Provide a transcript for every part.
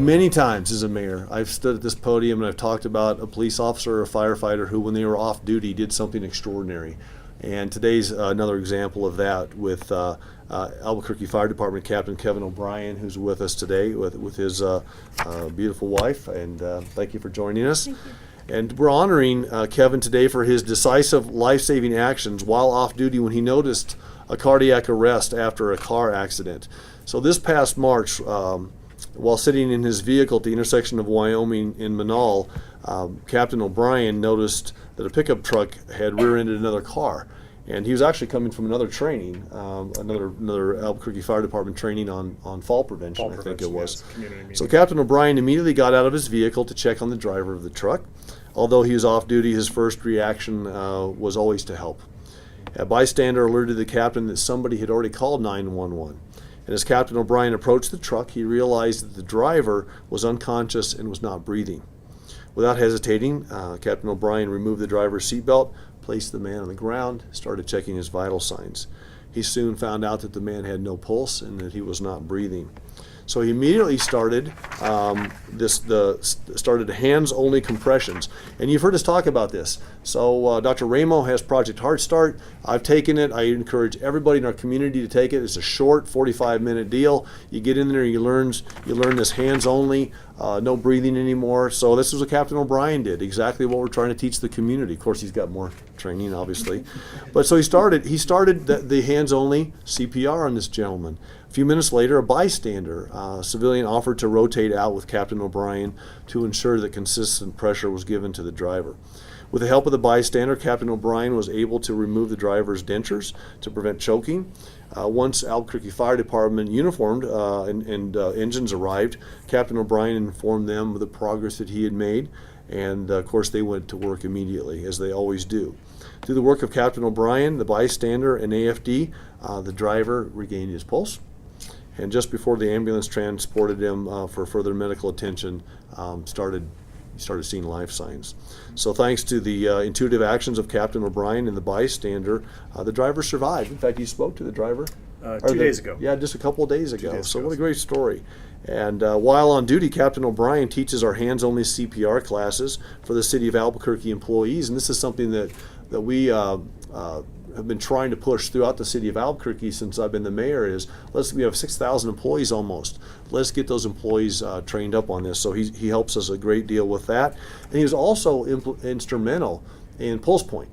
Many times as a mayor, I've stood at this podium and I've talked about a police officer or a firefighter who, when they were off duty, did something extraordinary. And today's another example of that with Albuquerque Fire Department Captain Kevin O'Brien, who's with us today with his beautiful wife. And thank you for joining us. Thank you. And we're honoring Kevin today for his decisive life-saving actions while off duty when he noticed a cardiac arrest after a car accident. So this past March, while sitting in his vehicle at the intersection of Wyoming and Manal, Captain O'Brien noticed that a pickup truck had rear-ended another car. And he was actually coming from another training, another Albuquerque Fire Department training on fall prevention, I think it was. Yes, so Captain O'Brien immediately got out of his vehicle to check on the driver of the truck. Although he was off duty, his first reaction was always to help. A bystander alerted the captain that somebody had already called 911. And as Captain O'Brien approached the truck, he realized that the driver was unconscious and was not breathing. Without hesitating, Captain O'Brien removed the driver's seatbelt, placed the man on the ground, started checking his vital signs. He soon found out that the man had no pulse and that he was not breathing. So he immediately started started hands-only compressions, and you've heard us talk about this. So Dr. Ramo has Project Heart Start. I've taken it. I encourage everybody in our community to take it. It's a short 45-minute deal. You get in there, you learn this hands-only, no breathing anymore. So this is what Captain O'Brien did. Exactly what we're trying to teach the community. Of course, he's got more training, obviously, but so he started the hands-only CPR on this gentleman. A few minutes later, a bystander, civilian, offered to rotate out with Captain O'Brien to ensure that consistent pressure was given to the driver. With the help of the bystander, Captain O'Brien was able to remove the driver's dentures to prevent choking. Once Albuquerque Fire Department uniformed and engines arrived, Captain O'Brien informed them of the progress that he had made, and of course they went to work immediately, as they always do. Through the work of Captain O'Brien, the bystander, and AFD, the driver regained his pulse. And just before the ambulance transported him for further medical attention, started seeing life signs. So thanks to the intuitive actions of Captain O'Brien and the bystander, the driver survived. In fact, he spoke to the driver 2 days ago. Yeah, just a couple of days ago. So ago. what a great story. And while on duty, Captain O'Brien teaches our hands-only CPR classes for the City of Albuquerque employees, and this is something that we have been trying to push throughout the City of Albuquerque since I've been the mayor. Is we have 6,000 employees almost. Let's get those employees trained up on this. So he helps us a great deal with that, and he was also instrumental in Pulse Point.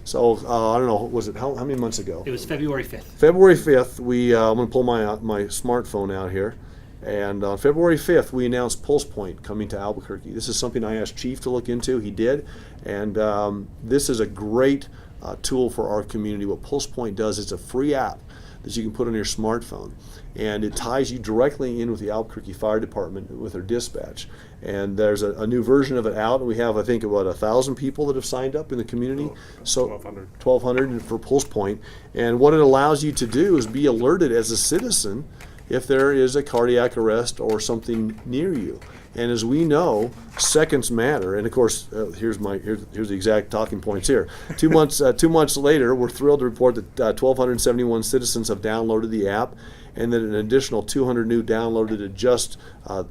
So I don't know, was it how many months ago? It was February 5th. February 5th, I'm going to pull my smartphone out here. And on February 5th, we announced Pulse Point coming to Albuquerque. This is something I asked Chief to look into. He did. And this is a great tool for our community. What Pulse Point does, it's a free app that you can put on your smartphone. And it ties you directly in with the Albuquerque Fire Department with their dispatch. And there's a new version of it out. And we have, I think, about 1,000 people that have signed up in the community. So 1,200 for Pulse Point. And what it allows you to do is be alerted as a citizen if there is a cardiac arrest or something near you. And as we know, seconds matter. And of course, here's the exact talking points here. 2 months later, we're thrilled to report that 1,271 citizens have downloaded the app, and that an additional 200 new downloaded it just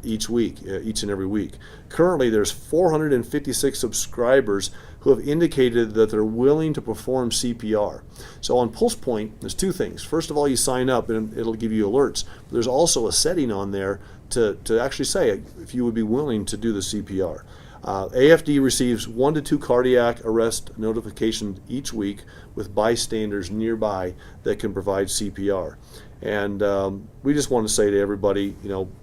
each and every week. Currently, there's 456 subscribers who have indicated that they're willing to perform CPR. So on Pulse Point, there's two things. First of all, you sign up and it'll give you alerts. But there's also a setting on there to actually say if you would be willing to do the CPR. AFD receives 1 to 2 cardiac arrest notifications each week with bystanders nearby that can provide CPR. And we just want to say to everybody,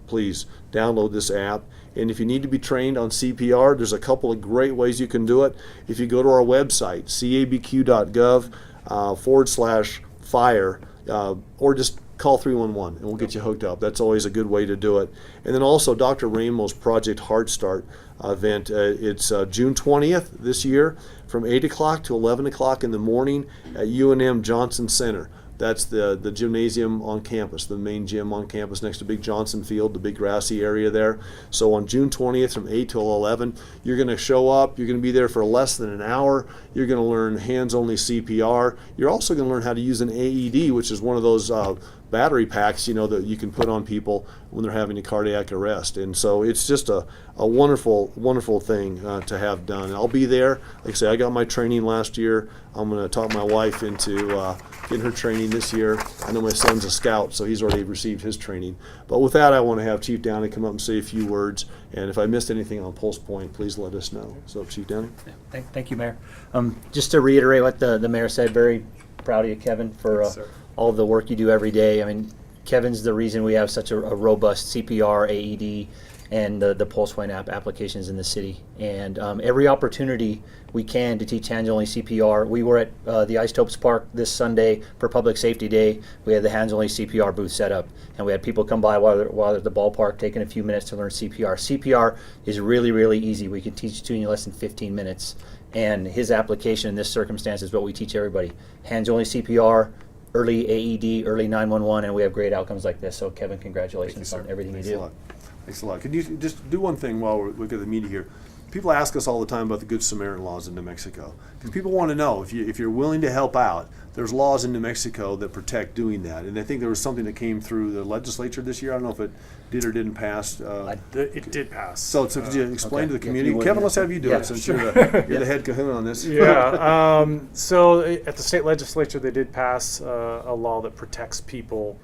please download this app. And if you need to be trained on CPR, there's a couple of great ways you can do it. If you go to our website, cabq.gov/fire, or just call 311 and we'll get you hooked up. That's always a good way to do it. And then also Dr. Ramo's Project Heart Start event. It's June 20th this year from 8 o'clock to 11 o'clock in the morning at UNM Johnson Center. That's the gymnasium on campus, the main gym on campus next to Big Johnson Field, the big grassy area there. So on June 20th from 8 till 11, you're going to show up. You're going to be there for less than an hour. You're going to learn hands-only CPR. You're also going to learn how to use an AED, which is one of those battery packs, that you can put on people when they're having a cardiac arrest. And so it's just a wonderful, wonderful thing to have done. And I'll be there. Like I say, I got my training last year. I'm going to talk my wife into getting her training this year. I know my son's a scout, so he's already received his training. But with that, I want to have Chief Downey come up and say a few words. And if I missed anything on Pulse Point, please let us know. So, Chief Downey. Yeah, thank you, Mayor. Just to reiterate what the Mayor said, very proud of you, Kevin, for all of the work you do every day. I mean, Kevin's the reason we have such a robust CPR, AED, and the Pulse Point app applications in the city. And every opportunity we can to teach hands-only CPR. We were at the Isotopes Park this Sunday for Public Safety Day. We had the hands-only CPR booth set up, and we had people come by while they're at the ballpark taking a few minutes to learn CPR. CPR is really, really easy. We can teach it to you in less than 15 minutes. And his application in this circumstance is what we teach everybody. Hands-only CPR, early AED, early 911, and we have great outcomes like this. So, Kevin, congratulations on everything you do. Thanks a lot. Could you just do one thing while we get the meeting here? People ask us all the time about the Good Samaritan laws in New Mexico, because people want to know if you're willing to help out. There's laws in New Mexico that protect doing that, and I think there was something that came through the legislature this year. I don't know if it did or didn't pass. It did pass. So could you explain to the community? Kevin, let's have you do it since you're the head kahuna on this. Yeah. So at the state legislature, they did pass a law that protects people.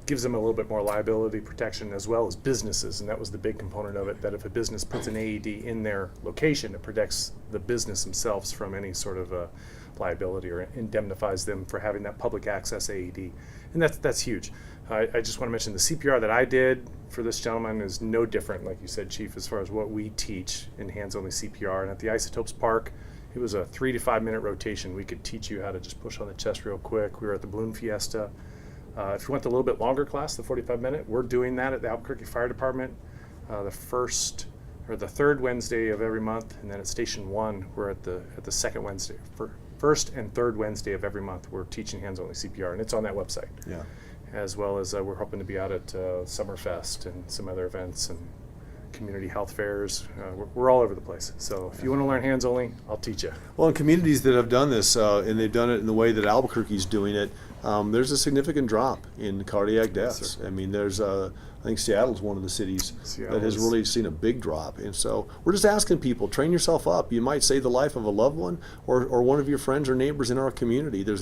Gives them a little bit more liability protection as well as businesses, and that was the big component of it, that if a business puts an AED in their location, it protects the business themselves from any sort of liability or indemnifies them for having that public access AED, and that's huge. I just want to mention the CPR that I did for this gentleman is no different, like you said, Chief, as far as what we teach in hands-only CPR. And at the Isotopes Park, it was a 3 to 5 minute rotation. We could teach you how to just push on the chest real quick. We were at the Balloon Fiesta. If you want the little bit longer class, the 45-minute, we're doing that at the Albuquerque Fire Department the third Wednesday of every month, and then at Station 1, we're at the second Wednesday. First and third Wednesday of every month, we're teaching hands-only CPR, and it's on that website. Yeah. As well as we're hoping to be out at Summerfest and some other events and community health fairs. We're all over the place. So if you want to learn hands-only, I'll teach you. Well, in communities that have done this, and they've done it in the way that Albuquerque's doing it, there's a significant drop in cardiac deaths. I mean, I think Seattle's one of the cities that has really seen a big drop. And so we're just asking people, train yourself up. You might save the life of a loved one or one of your friends or neighbors in our community. There's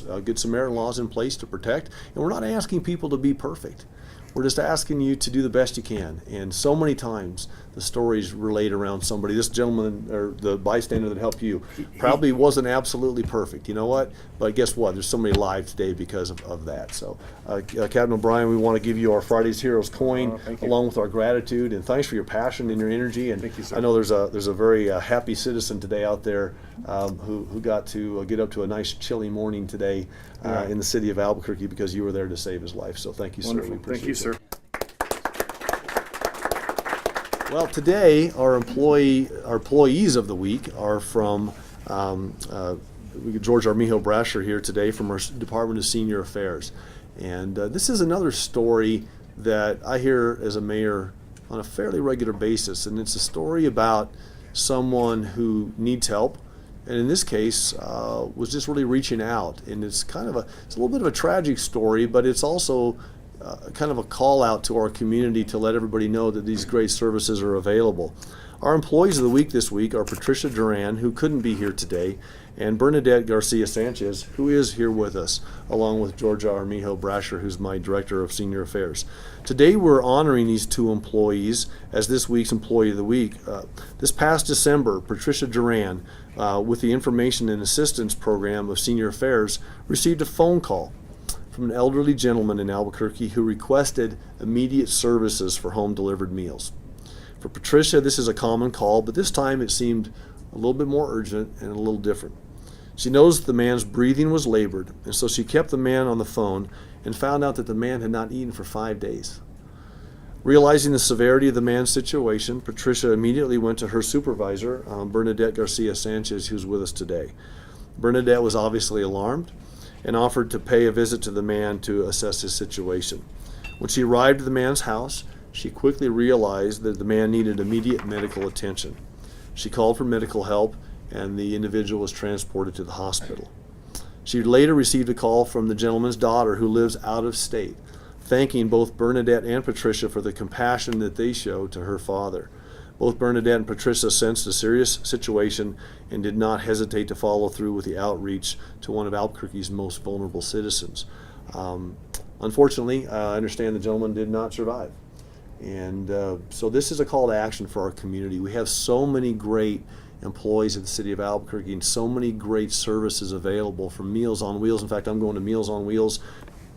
Good Samaritan laws in place to protect, and we're not asking people to be perfect. We're just asking you to do the best you can. And so many times the stories relate around somebody. This gentleman, or the bystander that helped you, probably wasn't absolutely perfect. You know what? But guess what? There's so many lives today because of that. So, Captain O'Brien, we want to give you our Friday's Heroes coin along with our gratitude. And thanks for your passion and your energy. And thank you, sir. I know there's a very happy citizen today out there who got to get up to a nice chilly morning today in the city of Albuquerque because you were there to save his life. So thank you, Wonderful. sir. We appreciate Thank you, sir. Well, today our employees of the week are from George Armijo Brasher here today from our Department of Senior Affairs, and this is another story that I hear as a mayor on a fairly regular basis, and it's a story about someone who needs help, and in this case was just really reaching out, and it's a little bit of a tragic story, but it's also kind of a call out to our community to let everybody know that these great services are available. Our employees of the week this week are Patricia Duran, who couldn't be here today, and Bernadette Garcia Sanchez, who is here with us, along with Georgia Armijo Brasher, who's my Director of Senior Affairs. Today we're honoring these two employees as this week's Employee of the Week. This past December, Patricia Duran, with the Information and Assistance Program of Senior Affairs, received a phone call from an elderly gentleman in Albuquerque who requested immediate services for home-delivered meals. For Patricia, this is a common call, but this time it seemed a little bit more urgent and a little different. She knows the man's breathing was labored, and so she kept the man on the phone and found out that the man had not eaten for 5 days. Realizing the severity of the man's situation, Patricia immediately went to her supervisor, Bernadette Garcia Sanchez, who's with us today. Bernadette was obviously alarmed and offered to pay a visit to the man to assess his situation. When she arrived at the man's house, she quickly realized that the man needed immediate medical attention. She called for medical help, and the individual was transported to the hospital. She later received a call from the gentleman's daughter who lives out of state, thanking both Bernadette and Patricia for the compassion that they showed to her father. Both Bernadette and Patricia sensed a serious situation and did not hesitate to follow through with the outreach to one of Albuquerque's most vulnerable citizens. Unfortunately, I understand the gentleman did not survive. And so this is a call to action for our community. We have so many great employees at the city of Albuquerque and so many great services available from Meals on Wheels. In fact, I'm going to Meals on Wheels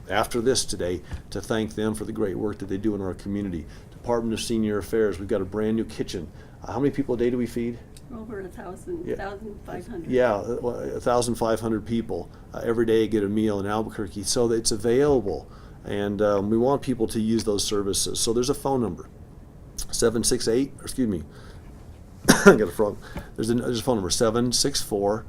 after this today to thank them for the great work that they do in our community. Department of Senior Affairs, we've got a brand new kitchen. How many people a day do we feed? Over 1,500. Yeah, 1,500 people every day get a meal in Albuquerque, so that it's available, and we want people to use those services. So there's a phone number, 768. Excuse me, I got a frog. There's a phone number, 764.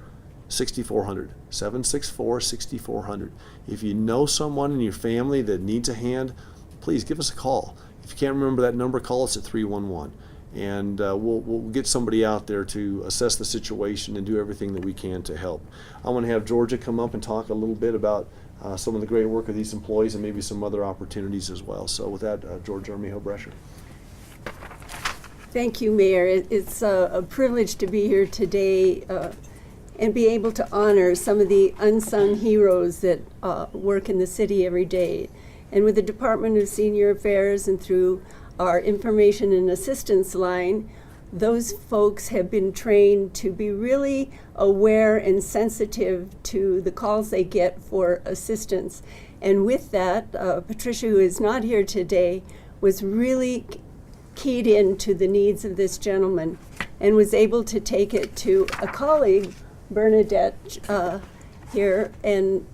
6400, 764-6400. If you know someone in your family that needs a hand, please give us a call. If you can't remember that number, call us at 311, and we'll get somebody out there to assess the situation and do everything that we can to help. I want to have Georgia come up and talk a little bit about some of the great work of these employees and maybe some other opportunities as well. So with that, Georgia Armijo-Brescher. Thank you, Mayor. It's a privilege to be here today and be able to honor some of the unsung heroes that work in the city every day. And with the Department of Senior Affairs and through our information and assistance line, those folks have been trained to be really aware and sensitive to the calls they get for assistance. And with that, Patricia, who is not here today, was really keyed into the needs of this gentleman and was able to take it to a colleague, Bernadette, here, and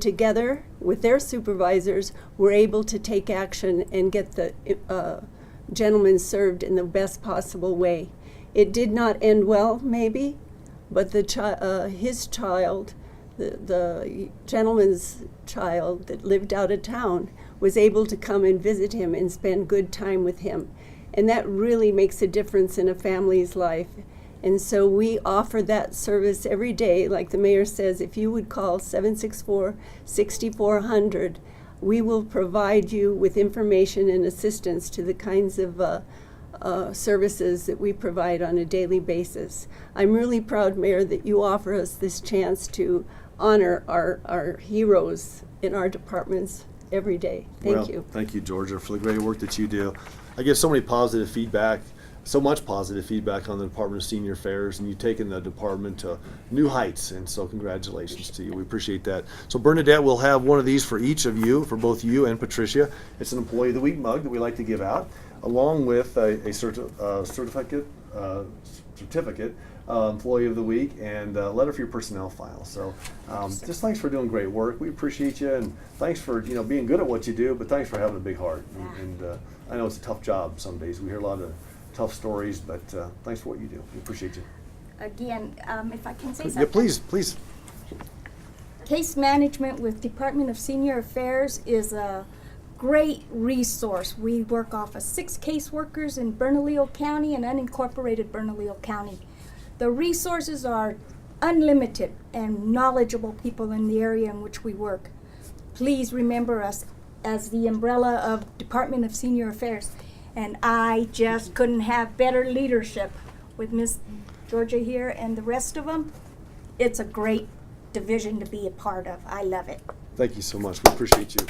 together with their supervisors were able to take action and get the gentleman served in the best possible way. It did not end well, maybe, but his child, the gentleman's child that lived out of town, was able to come and visit him and spend good time with him. And that really makes a difference in a family's life. And so we offer that service every day. Like the mayor says, if you would call 764-6400, we will provide you with information and assistance to the kinds of services that we provide on a daily basis. I'm really proud, Mayor, that you offer us this chance to honor our heroes in our departments every day. Thank you. Thank you, Georgia, for the great work that you do. I get so many positive feedback, so much positive feedback on the Department of Senior Affairs, and you've taken the department to new heights, and so congratulations to you. We appreciate that. So Bernadette will have one of these for each of you, for both you and Patricia. It's an Employee of the Week mug that we like to give out, along with a certificate, Employee of the Week, and a letter for your personnel file. So just thanks for doing great work. We appreciate you, and thanks for being good at what you do, but thanks for having a big heart. And I know it's a tough job some days. We hear a lot of tough stories, but thanks for what you do. We appreciate you. Again, if I can say something. Yeah, please. Case management with Department of Senior Affairs is a great resource. We work off of 6 caseworkers in Bernalillo County and unincorporated Bernalillo County. The resources are unlimited and knowledgeable people in the area in which we work. Please remember us as the umbrella of Department of Senior Affairs. And I just couldn't have better leadership with Miss Georgia here and the rest of them. It's a great division to be a part of. I love it. Thank you so much. We appreciate you.